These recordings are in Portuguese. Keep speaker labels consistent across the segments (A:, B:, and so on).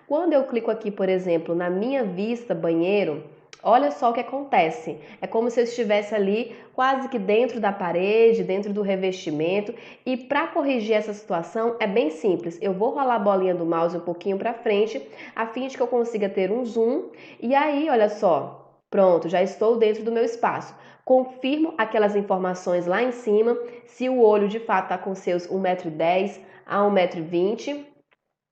A: Quando eu clico aqui, por exemplo, na minha vista banheiro, olha só o que acontece. É como se eu estivesse ali quase que dentro da parede, dentro do revestimento. E para corrigir essa situação é bem simples. Eu vou rolar a bolinha do mouse um pouquinho para frente, a fim de que eu consiga ter um zoom. E aí, olha só, pronto, já estou dentro do meu espaço. Confirmo aquelas informações lá em cima, se o olho de fato está com seus 1,10 m a 1,20 m.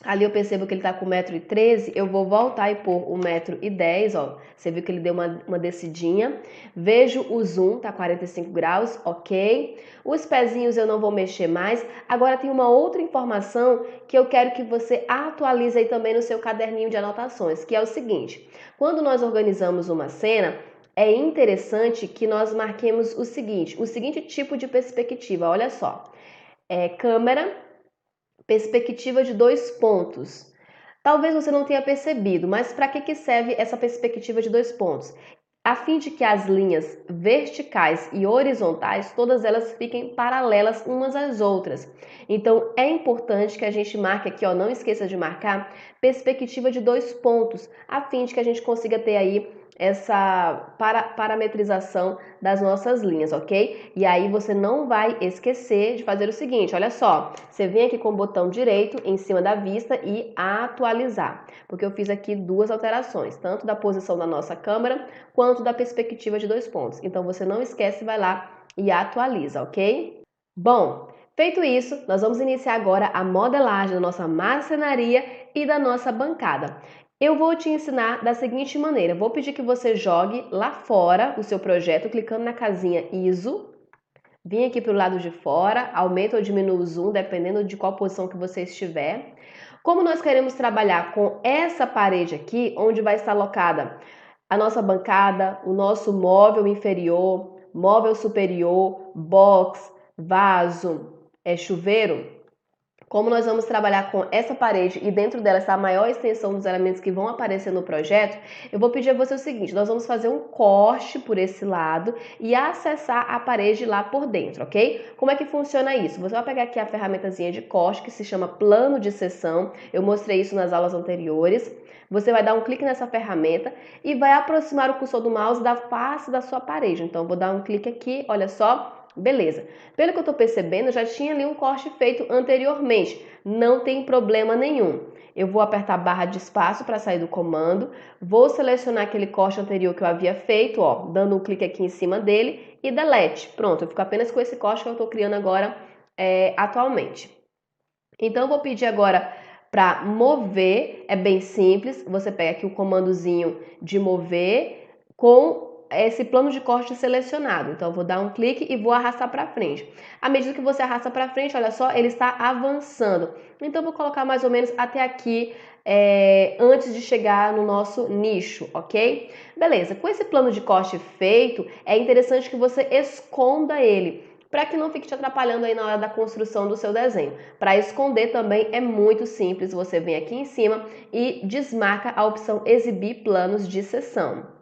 A: Ali eu percebo que ele tá com 1,13 m, eu vou voltar e pôr 1,10 m, ó. Você viu que ele deu uma descidinha. Vejo o zoom, tá 45 graus, ok. Os pezinhos eu não vou mexer mais. Agora tem uma outra informação que eu quero que você atualize aí também no seu caderninho de anotações, que é o seguinte. Quando nós organizamos uma cena, é interessante que nós marquemos o seguinte tipo de perspectiva, olha só. Câmera, perspectiva de 2 pontos. Talvez você não tenha percebido, mas para que serve essa perspectiva de 2 pontos? A fim de que as linhas verticais e horizontais, todas elas fiquem paralelas umas às outras. Então, é importante que a gente marque aqui, ó, não esqueça de marcar perspectiva de 2 pontos, a fim de que a gente consiga ter aí essa parametrização das nossas linhas, ok? E aí você não vai esquecer de fazer o seguinte, olha só, você vem aqui com o botão direito em cima da vista e atualizar, porque eu fiz aqui 2 alterações, tanto da posição da nossa câmera quanto da perspectiva de 2 pontos. Então você não esquece, vai lá e atualiza, ok? Bom, feito isso, nós vamos iniciar agora a modelagem da nossa marcenaria e da nossa bancada. Eu vou te ensinar da seguinte maneira, vou pedir que você jogue lá fora o seu projeto, clicando na casinha ISO, vim aqui para o lado de fora, aumento ou diminuo o zoom, dependendo de qual posição que você estiver. Como nós queremos trabalhar com essa parede aqui, onde vai estar alocada a nossa bancada, o nosso móvel inferior, móvel superior, box, vaso, chuveiro, como nós vamos trabalhar com essa parede e dentro dela está a maior extensão dos elementos que vão aparecer no projeto, eu vou pedir a você o seguinte, nós vamos fazer um corte por esse lado e acessar a parede lá por dentro, ok? Como é que funciona isso? Você vai pegar aqui a ferramentazinha de corte que se chama plano de seção, eu mostrei isso nas aulas anteriores. Você vai dar um clique nessa ferramenta e vai aproximar o cursor do mouse da face da sua parede. Então, vou dar um clique aqui, olha só. Beleza. Pelo que eu estou percebendo, já tinha ali um corte feito anteriormente. Não tem problema nenhum. Eu vou apertar a barra de espaço para sair do comando. Vou selecionar aquele corte anterior que eu havia feito, ó, dando um clique aqui em cima dele e delete. Pronto, eu fico apenas com esse corte que eu estou criando agora atualmente. Então, eu vou pedir agora para mover, é bem simples. Você pega aqui o comandozinho de mover com esse plano de corte selecionado. Então, eu vou dar um clique e vou arrastar para frente. À medida que você arrasta para frente, olha só, ele está avançando. Então, eu vou colocar mais ou menos até aqui, antes de chegar no nosso nicho, ok? Beleza, com esse plano de corte feito, é interessante que você esconda ele, para que não fique te atrapalhando aí na hora da construção do seu desenho. Para esconder também é muito simples, você vem aqui em cima e desmarca a opção exibir planos de seção.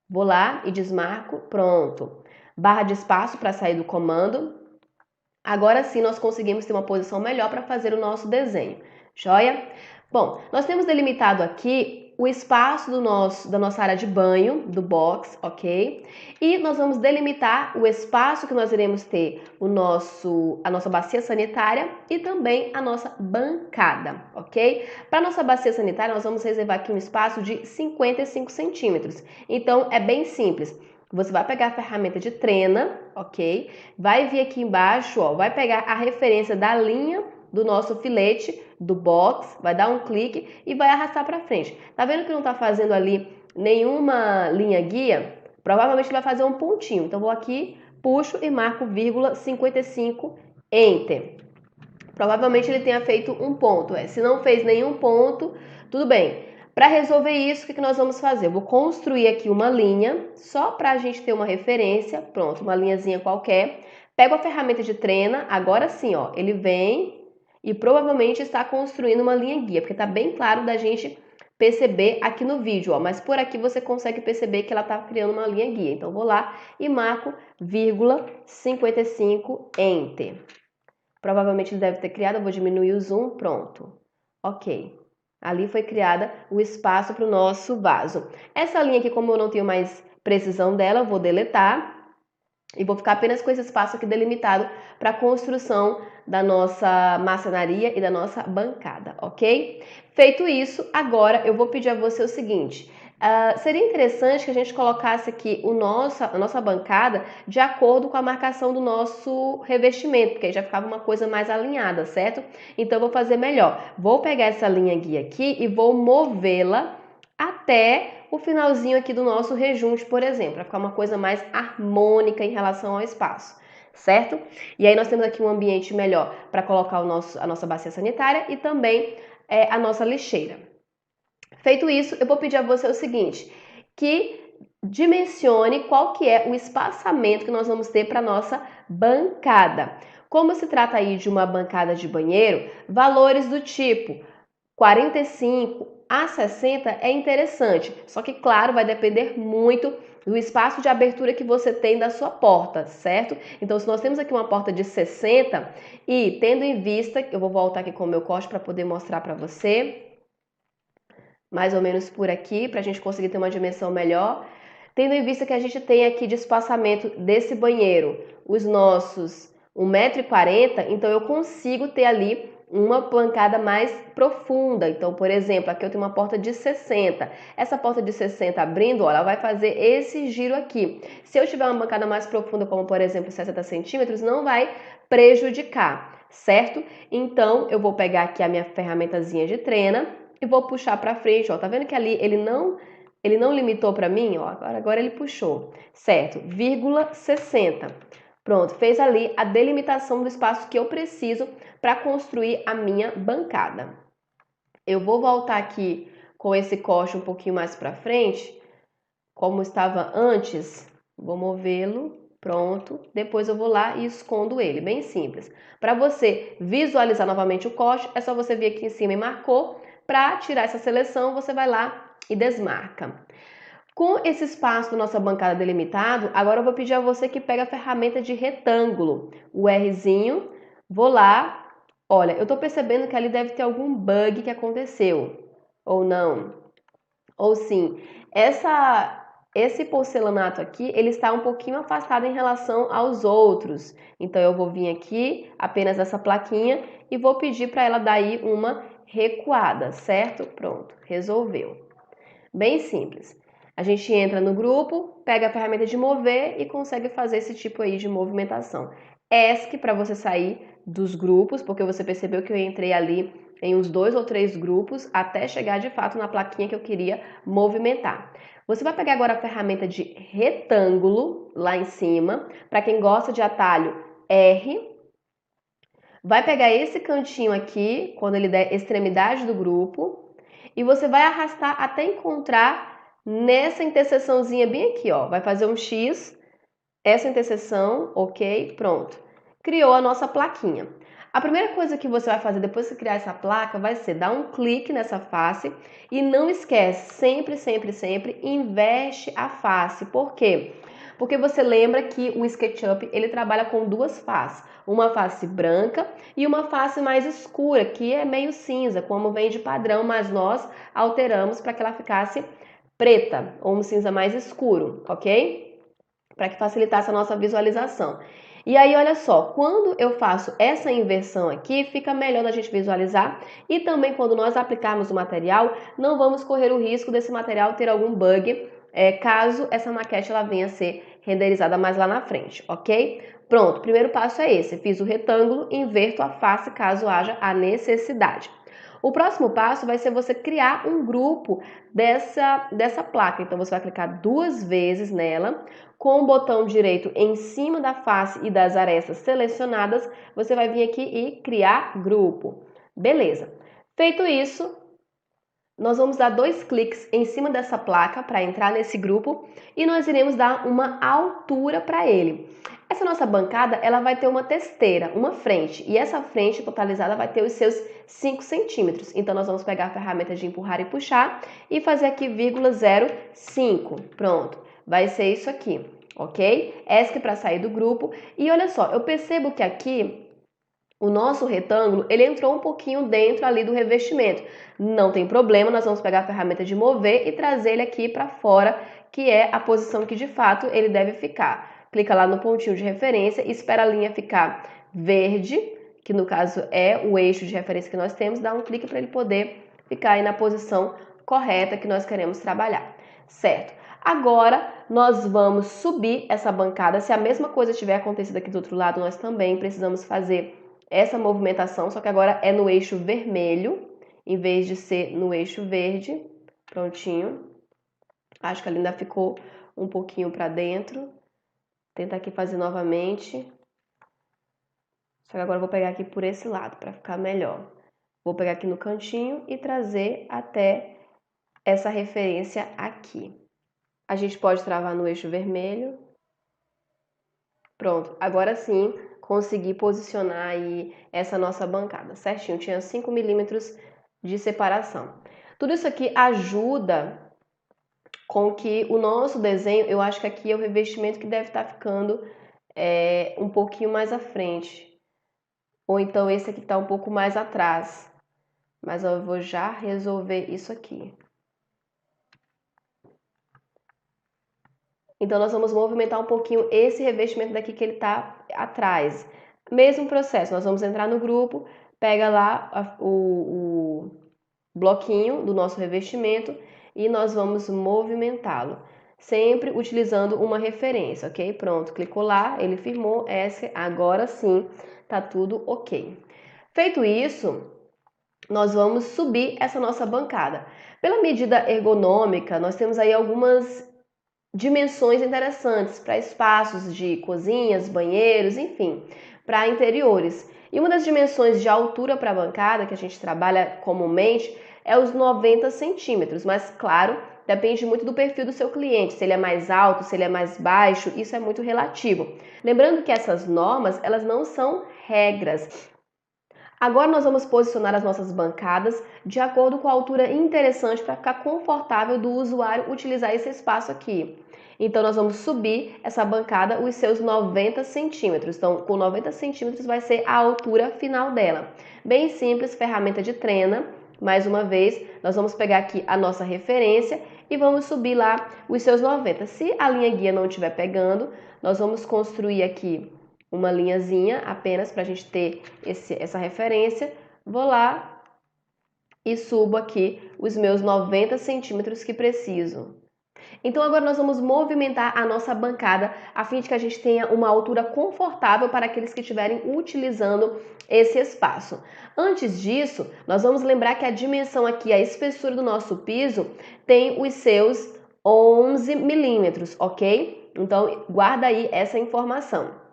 A: Vou lá e desmarco, pronto. Barra de espaço para sair do comando. Agora sim nós conseguimos ter uma posição melhor para fazer o nosso desenho, joia? Bom, nós temos delimitado aqui o espaço da nossa área de banho, do box, ok? E nós vamos delimitar o espaço que nós iremos ter a nossa bacia sanitária e também a nossa bancada, ok? Para nossa bacia sanitária, nós vamos reservar aqui um espaço de 55 centímetros. Então, é bem simples. Você vai pegar a ferramenta de trena, ok? Vai vir aqui embaixo, ó, vai pegar a referência da linha do nosso filete, do box, vai dar um clique e vai arrastar para frente. Tá vendo que não tá fazendo ali nenhuma linha guia? Provavelmente vai fazer um pontinho. Então, vou aqui, puxo e marco vírgula 55, Enter. Provavelmente ele tenha feito um ponto. Se não fez nenhum ponto, tudo bem. Para resolver isso, o que nós vamos fazer? Eu vou construir aqui uma linha, só para a gente ter uma referência. Pronto, uma linhazinha qualquer. Pego a ferramenta de trena, agora sim, ó, ele vem e provavelmente está construindo uma linha guia, porque está bem claro da gente perceber aqui no vídeo, ó, mas por aqui você consegue perceber que ela está criando uma linha guia. Então, vou lá e marco vírgula 55, Enter. Provavelmente ele deve ter criado, eu vou diminuir o zoom, pronto. Ok. Ali foi criada o espaço para o nosso vaso. Essa linha aqui, como eu não tenho mais precisão dela, eu vou deletar e vou ficar apenas com esse espaço aqui delimitado para a construção da nossa marcenaria e da nossa bancada, ok? Feito isso, agora eu vou pedir a você o seguinte. Seria interessante que a gente colocasse aqui a nossa bancada de acordo com a marcação do nosso revestimento, porque aí já ficava uma coisa mais alinhada, certo? Então eu vou fazer melhor. Vou pegar essa linha guia aqui e vou movê-la até o finalzinho aqui do nosso rejunte, por exemplo, para ficar uma coisa mais harmônica em relação ao espaço, certo? E aí nós temos aqui um ambiente melhor para colocar a nossa bacia sanitária e também a nossa lixeira. Feito isso, eu vou pedir a você o seguinte, que dimensione qual que é o espaçamento que nós vamos ter para nossa bancada. Como se trata aí de uma bancada de banheiro, valores do tipo 45 a 60 é interessante, só que claro, vai depender muito do espaço de abertura que você tem da sua porta, certo? Então, se nós temos aqui uma porta de 60 e tendo em vista, eu vou voltar aqui com o meu corte para poder mostrar para você, mais ou menos por aqui, para a gente conseguir ter uma dimensão melhor. Tendo em vista que a gente tem aqui de espaçamento desse banheiro os nossos 1,40 m, então eu consigo ter ali uma bancada mais profunda. Então, por exemplo, aqui eu tenho uma porta de 60. Essa porta de 60 abrindo, ó, ela vai fazer esse giro aqui. Se eu tiver uma bancada mais profunda, como por exemplo 60 centímetros, não vai prejudicar, certo? Então, eu vou pegar aqui a minha ferramentazinha de trena e vou puxar para frente, ó. Tá vendo que ali ele não limitou para mim, ó. Agora ele puxou, certo? 60. Pronto, fez ali a delimitação do espaço que eu preciso para construir a minha bancada. Eu vou voltar aqui com esse corte um pouquinho mais para frente, como estava antes. Vou movê-lo, pronto. Depois eu vou lá e escondo ele, bem simples. Para você visualizar novamente o corte, é só você vir aqui em cima e marcou. Para tirar essa seleção, você vai lá e desmarca. Com esse espaço da nossa bancada delimitado, agora eu vou pedir a você que pegue a ferramenta de retângulo, o Rzinho, vou lá, olha, eu tô percebendo que ali deve ter algum bug que aconteceu, ou não, ou sim, esse porcelanato aqui, ele está um pouquinho afastado em relação aos outros, então eu vou vir aqui, apenas essa plaquinha, e vou pedir para ela dar aí uma recuada, certo? Pronto, resolveu. Bem simples. A gente entra no grupo, pega a ferramenta de mover e consegue fazer esse tipo aí de movimentação. ESC para você sair dos grupos, porque você percebeu que eu entrei ali em uns 2 ou 3 grupos até chegar de fato na plaquinha que eu queria movimentar. Você vai pegar agora a ferramenta de retângulo lá em cima, para quem gosta de atalho R, vai pegar esse cantinho aqui, quando ele der extremidade do grupo, e você vai arrastar até encontrar nessa interseçãozinha bem aqui, ó. Vai fazer um X, essa interseção, ok? Pronto. Criou a nossa plaquinha. A primeira coisa que você vai fazer depois de criar essa placa vai ser dar um clique nessa face e não esquece, sempre, sempre, sempre, inverte a face. Por quê? Porque você lembra que o SketchUp ele trabalha com duas faces, uma face branca e uma face mais escura, que é meio cinza, como vem de padrão, mas nós alteramos para que ela ficasse preta ou um cinza mais escuro, ok? Para que facilitasse a nossa visualização. E aí, olha só, quando eu faço essa inversão aqui, fica melhor da gente visualizar e também quando nós aplicarmos o material, não vamos correr o risco desse material ter algum bug, caso essa maquete ela venha a ser renderizada mais lá na frente, ok? Pronto, primeiro passo é esse, fiz o retângulo, inverto a face caso haja a necessidade. O próximo passo vai ser você criar um grupo dessa placa. Então, você vai clicar 2 vezes nela, com o botão direito em cima da face e das arestas selecionadas, você vai vir aqui e criar grupo. Beleza. Feito isso, nós vamos dar 2 cliques em cima dessa placa para entrar nesse grupo e nós iremos dar uma altura para ele. Essa nossa bancada, ela vai ter uma testeira, uma frente, e essa frente totalizada vai ter os seus 5 centímetros. Então, nós vamos pegar a ferramenta de empurrar e puxar e fazer aqui 0,05. Pronto, vai ser isso aqui, ok? ESC para sair do grupo. E olha só, eu percebo que aqui o nosso retângulo, ele entrou um pouquinho dentro ali do revestimento. Não tem problema, nós vamos pegar a ferramenta de mover e trazer ele aqui para fora, que é a posição que de fato ele deve ficar. Clica lá no pontinho de referência e espera a linha ficar verde, que no caso é o eixo de referência que nós temos, dá um clique para ele poder ficar aí na posição correta que nós queremos trabalhar, certo? Agora nós vamos subir essa bancada. Se a mesma coisa tiver acontecido aqui do outro lado, nós também precisamos fazer essa movimentação, só que agora é no eixo vermelho, em vez de ser no eixo verde. Prontinho. Acho que ali ainda ficou um pouquinho para dentro. Tenta aqui fazer novamente. Só que agora eu vou pegar aqui por esse lado, para ficar melhor. Vou pegar aqui no cantinho e trazer até essa referência aqui. A gente pode travar no eixo vermelho. Pronto, agora sim consegui posicionar aí essa nossa bancada certinho, tinha 5 milímetros de separação. Tudo isso aqui ajuda com que o nosso desenho, eu acho que aqui é o revestimento que deve estar ficando um pouquinho mais à frente, ou então esse aqui está um pouco mais atrás, mas eu vou já resolver isso aqui. Então, nós vamos movimentar um pouquinho esse revestimento daqui que ele está atrás. Mesmo processo, nós vamos entrar no grupo, pega lá o bloquinho do nosso revestimento e nós vamos movimentá-lo. Sempre utilizando uma referência, ok? Pronto, clicou lá, ele firmou, agora sim tá tudo ok. Feito isso, nós vamos subir essa nossa bancada. Pela medida ergonômica, nós temos aí algumas dimensões interessantes para espaços de cozinhas, banheiros, enfim, para interiores. E uma das dimensões de altura para a bancada que a gente trabalha comumente é os 90 centímetros, mas claro, depende muito do perfil do seu cliente, se ele é mais alto, se ele é mais baixo, isso é muito relativo. Lembrando que essas normas, elas não são regras. Agora nós vamos posicionar as nossas bancadas de acordo com a altura interessante para ficar confortável do usuário utilizar esse espaço aqui. Então nós vamos subir essa bancada os seus 90 centímetros. Então com 90 centímetros vai ser a altura final dela. Bem simples, ferramenta de trena. Mais uma vez, nós vamos pegar aqui a nossa referência e vamos subir lá os seus 90. Se a linha guia não estiver pegando, nós vamos construir aqui uma linhazinha apenas para a gente ter essa referência. Vou lá e subo aqui os meus 90 centímetros que preciso. Então agora nós vamos movimentar a nossa bancada a fim de que a gente tenha uma altura confortável para aqueles que estiverem utilizando esse espaço. Antes disso, nós vamos lembrar que a dimensão aqui, a espessura do nosso piso, tem os seus 11 milímetros, ok? Então guarda aí essa informação.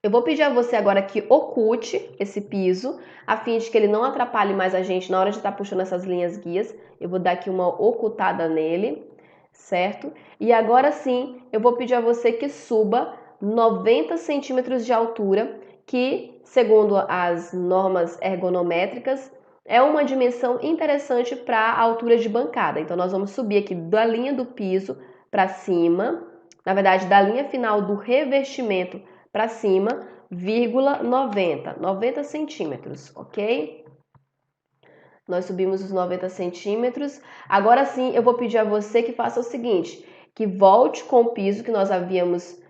A: Eu vou pedir a você agora que oculte esse piso, a fim de que ele não atrapalhe mais a gente na hora de estar puxando essas linhas guias. Eu vou dar aqui uma ocultada nele, certo? E agora sim, eu vou pedir a você que suba 90 centímetros de altura, que, segundo as normas ergonométricas, é uma dimensão interessante para a altura de bancada. Então, nós vamos subir aqui da linha do piso para cima, na verdade, da linha final do revestimento para cima, 90 centímetros, ok? Nós subimos os 90 centímetros. Agora sim, eu vou pedir a você que faça o seguinte, que volte com o piso que nós havíamos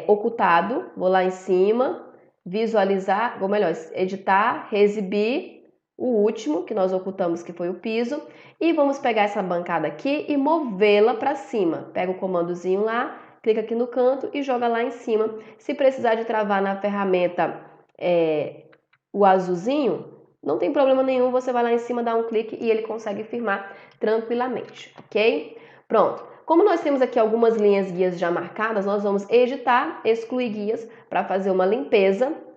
A: ocultado. Vou lá em cima, visualizar, ou melhor, editar, reexibir o último que nós ocultamos, que foi o piso. E vamos pegar essa bancada aqui e movê-la para cima. Pega o comandozinho lá, clica aqui no canto e joga lá em cima. Se precisar de travar na ferramenta o azulzinho, não tem problema nenhum, você vai lá em cima, dá um clique e ele consegue firmar tranquilamente, ok? Pronto. Como nós temos aqui algumas linhas guias já marcadas, nós vamos editar, excluir guias para fazer uma limpeza